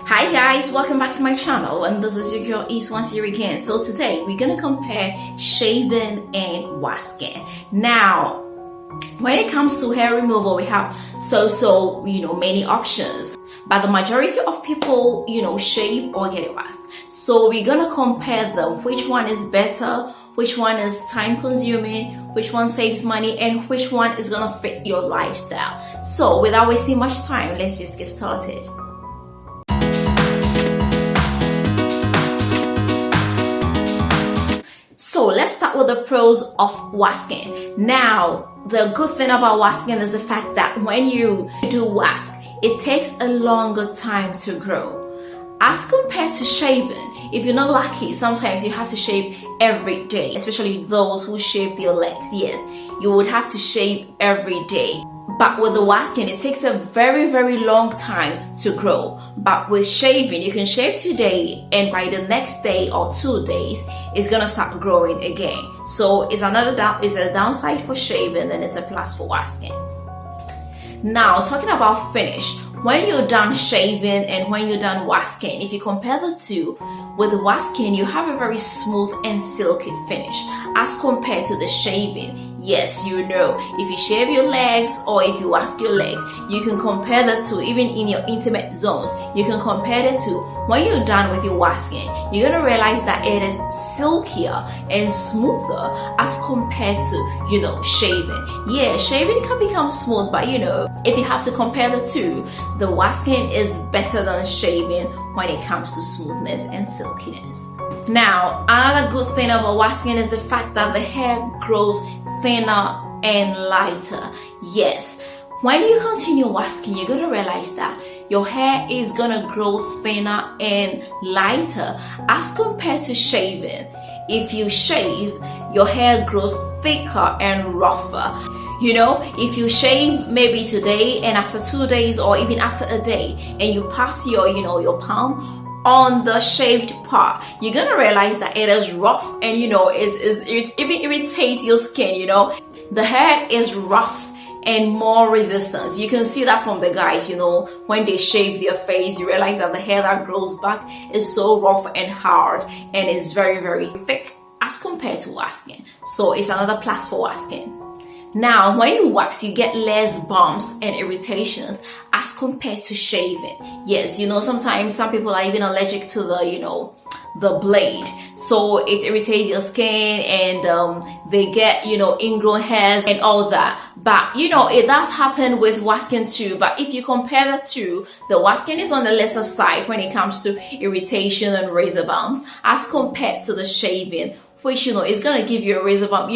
Hi guys, welcome back to my channel, and this is your girl Yves once here again. So today we're gonna compare shaving and wasking. Now, when it comes to hair removal, we have many options, but the majority of people shave or get it waxed. So we're gonna compare them, which one is better, which one is time consuming, which one saves money, and which one is gonna fit your lifestyle. So without wasting much time, let's just get started. So let's start with the pros of wasking. Now, the good thing about wasking is the fact that when you do wask, it takes a longer time to grow. As compared to shaving, if you're not lucky, sometimes you have to shave every day, especially those who shave their legs. Yes, you would have to shave every day. But with the wasking, it takes a very, very long time to grow. But with shaving, you can shave today, and by the next day or 2 days, it's gonna start growing again. So it's a downside for shaving, and it's a plus for wasking. Now, talking about finish, when you're done shaving and when you're done wasking, if you compare the two, with the wasking, you have a very smooth and silky finish as compared to the shaving. Yes, if you shave your legs or if you wask your legs, you can compare the two. Even in your intimate zones, you can compare the two. When you're done with your wasking, you're gonna realize that it is silkier and smoother as compared to, shaving. Yeah, shaving can become smooth, but if you have to compare the two, the wasking is better than shaving when it comes to smoothness and silkiness. Now, another good thing about wasking is the fact that the hair grows thinner and lighter. Yes, when you continue wasking, you're gonna realize that your hair is gonna grow thinner and lighter as compared to shaving. If you shave, your hair grows thicker and rougher. If you shave maybe today and after 2 days or even after a day, and you pass your palm on the shaved part, you're gonna realize that it is rough and it even irritates your skin. The hair is rough and more resistant. You can see that from the guys, when they shave their face, you realize that the hair that grows back is so rough and hard and is very, very thick as compared to wasking. So it's another plus for wasking. Now, when you wax, you get less bumps and irritations as compared to shaving. Yes, sometimes some people are even allergic to the blade. So it irritates your skin and they get, ingrown hairs and all that. But, it does happen with wasking too. But if you compare the two, the wasking is on the lesser side when it comes to irritation and razor bumps as compared to the shaving, which, is going to give you a razor bump,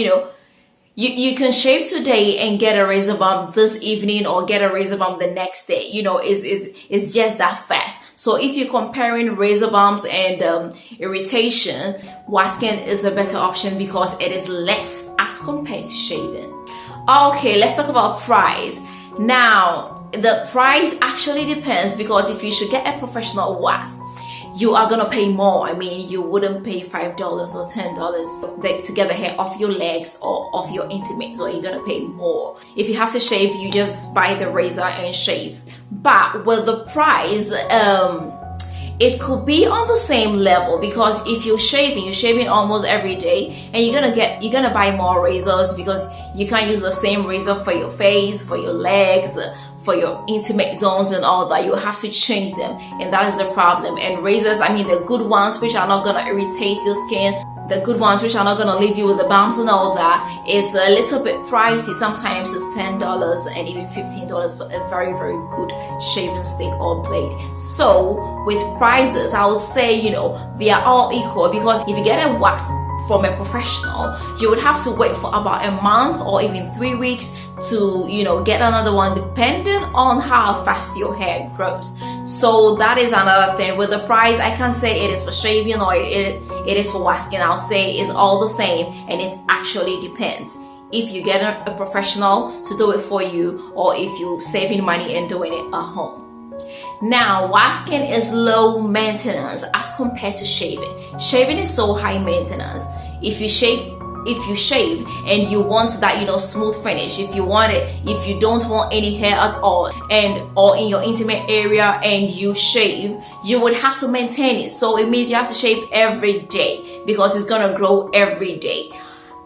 You can shave today and get a razor bump this evening or get a razor bump the next day. It's just that fast. So if you're comparing razor bumps and irritation, wasking is a better option because it is less as compared to shaving. Okay, let's talk about price. Now, the price actually depends because if you should get a professional wax, you are gonna pay more. I mean, you wouldn't pay $5 or $10 to get the hair off your legs or off your intimates, or you're gonna pay more. If you have to shave, you just buy the razor and shave. But with the price, it could be on the same level because if you're shaving almost every day, and you're gonna buy more razors because you can't use the same razor for your face, for your legs, for your intimate zones and all that. You have to change them, and that is the problem. And razors, the good ones which are not gonna irritate your skin, the good ones which are not gonna leave you with the bumps and all that, is a little bit pricey. Sometimes it's $10 and even $15 for a very, very good shaving stick or blade. So with prices, I would say they are all equal, because if you get a wax from a professional, you would have to wait for about a month or even 3 weeks to get another one, depending on how fast your hair grows. So that is another thing. With the price, I can't say it is for shaving or it is for wasking. I'll say it's all the same, and it actually depends if you get a professional to do it for you or if you're saving money and doing it at home. Now, wasking is low maintenance as compared to shaving. Shaving is so high maintenance. If you shave if you shave and you want that, smooth finish, if you want it, if you don't want any hair at all, or in your intimate area, and you shave, you would have to maintain it. So it means you have to shave every day because it's gonna grow every day.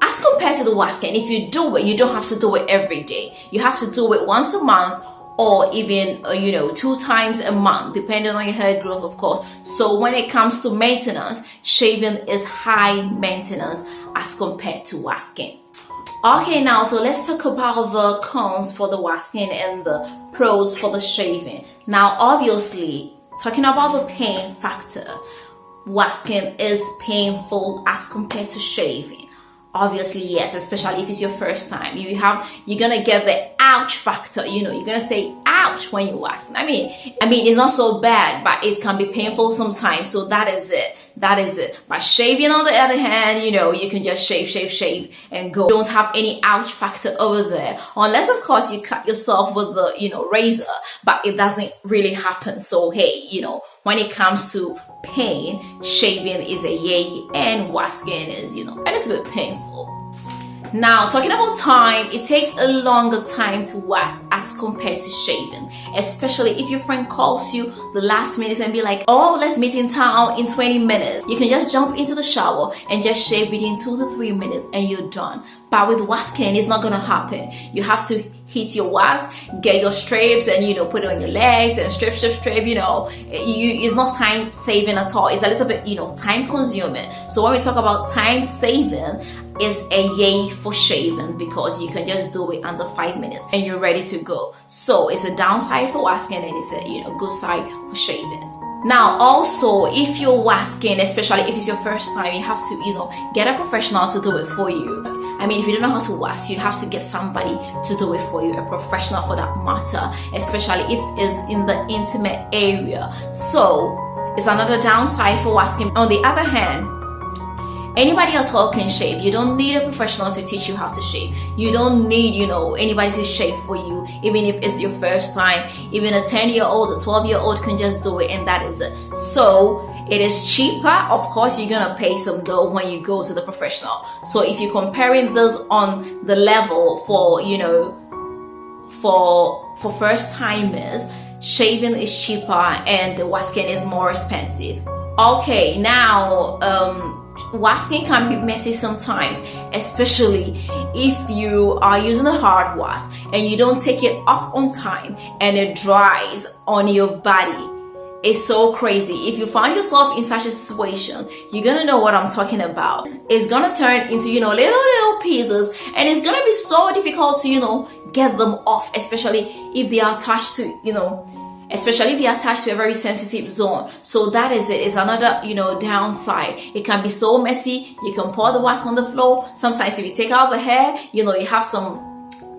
As compared to the wasking, if you do it, you don't have to do it every day. You have to do it once a month, or even 2 times a month, depending on your hair growth, of course. So when it comes to maintenance, shaving is high maintenance as compared to wasking. Okay, now so let's talk about the cons for the wasking and the pros for the shaving. Now obviously, talking about the pain factor, wasking is painful as compared to shaving. Obviously, yes, especially if it's your first time. You're gonna get the ouch factor, you're gonna say ouch when you wash. I mean, it's not so bad, but it can be painful sometimes. So that is it. But shaving, on the other hand, you can just shave and go. Don't have any ouch factor over there. Unless, of course, you cut yourself with the, razor, but it doesn't really happen. So, hey, when it comes to pain, shaving is a yay, and wasking is, a little bit painful. Now, talking about time, it takes a longer time to wash as compared to shaving, especially if your friend calls you the last minute and be like, oh, let's meet in town in 20 minutes. You can just jump into the shower and just shave within 2 to 3 minutes and you're done. But with wasking, it's not gonna happen. You have to heat your wax, get your strips, and put it on your legs and strip. It's not time saving at all. It's a little bit time consuming. So when we talk about time saving, is a yay for shaving because you can just do it under 5 minutes and you're ready to go. So it's a downside for wasking, and it's a good side for shaving. Now, also, if you're wasking, especially if it's your first time, you have to, get a professional to do it for you. I mean, if you don't know how to wash, you have to get somebody to do it for you, a professional for that matter, especially if it's in the intimate area. So it's another downside for wasking. On the other hand, anybody else can shave. You don't need a professional to teach you how to shave. You don't need, anybody to shave for you, even if it's your first time. Even a 10-year-old, a 12-year-old can just do it, and that is it. So it is cheaper. Of course, you're gonna pay some dough when you go to the professional. So if you're comparing this on the level for, for first timers, shaving is cheaper and the wasking is more expensive. Okay, now, wasking can be messy sometimes, especially if you are using a hard wash and you don't take it off on time and it dries on your body. It's so crazy. If you find yourself in such a situation, you're gonna know what I'm talking about. It's gonna turn into, little pieces, and it's gonna be so difficult to, get them off, especially if they are attached to, especially if they are attached to a very sensitive zone. So that is it. It's another, downside. It can be so messy. You can pour the wax on the floor. Sometimes if you take out the hair, you have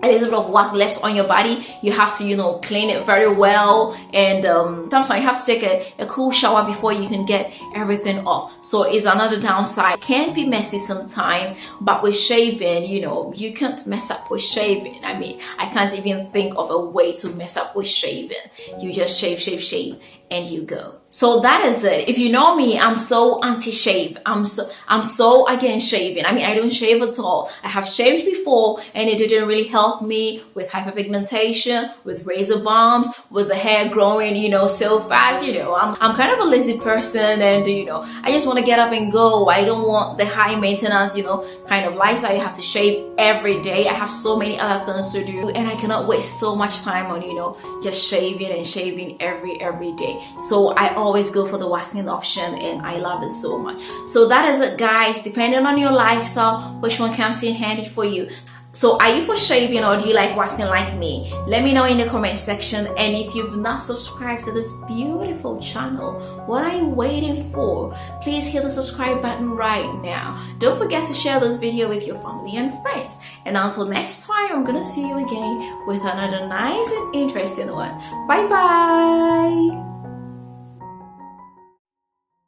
a little bit of wax left on your body. You have to, clean it very well. And sometimes you have to take a cool shower before you can get everything off. So it's another downside. It can be messy sometimes, but with shaving, you can't mess up with shaving. I mean, I can't even think of a way to mess up with shaving. You just shave, and you go. So that is it. If you know me, I'm so anti-shave. I'm so against shaving. I mean, I don't shave at all. I have shaved before and it didn't really help me with hyperpigmentation, with razor bumps, with the hair growing, so fast. I'm kind of a lazy person, and I just want to get up and go. I don't want the high maintenance, kind of lifestyle. You have to shave every day. I have so many other things to do, and I cannot waste so much time on, just shaving and shaving every day. So I always go for the waxing option, and I love it so much. So that is it, guys. Depending on your lifestyle, which one comes in handy for you. So are you for shaving, or do you like waxing like me? Let me know in the comment section. And if you've not subscribed to this beautiful channel, what are you waiting for? Please hit the subscribe button right now. Don't forget to share this video with your family and friends. And until next time, I'm gonna see you again with another nice and interesting one. Bye bye.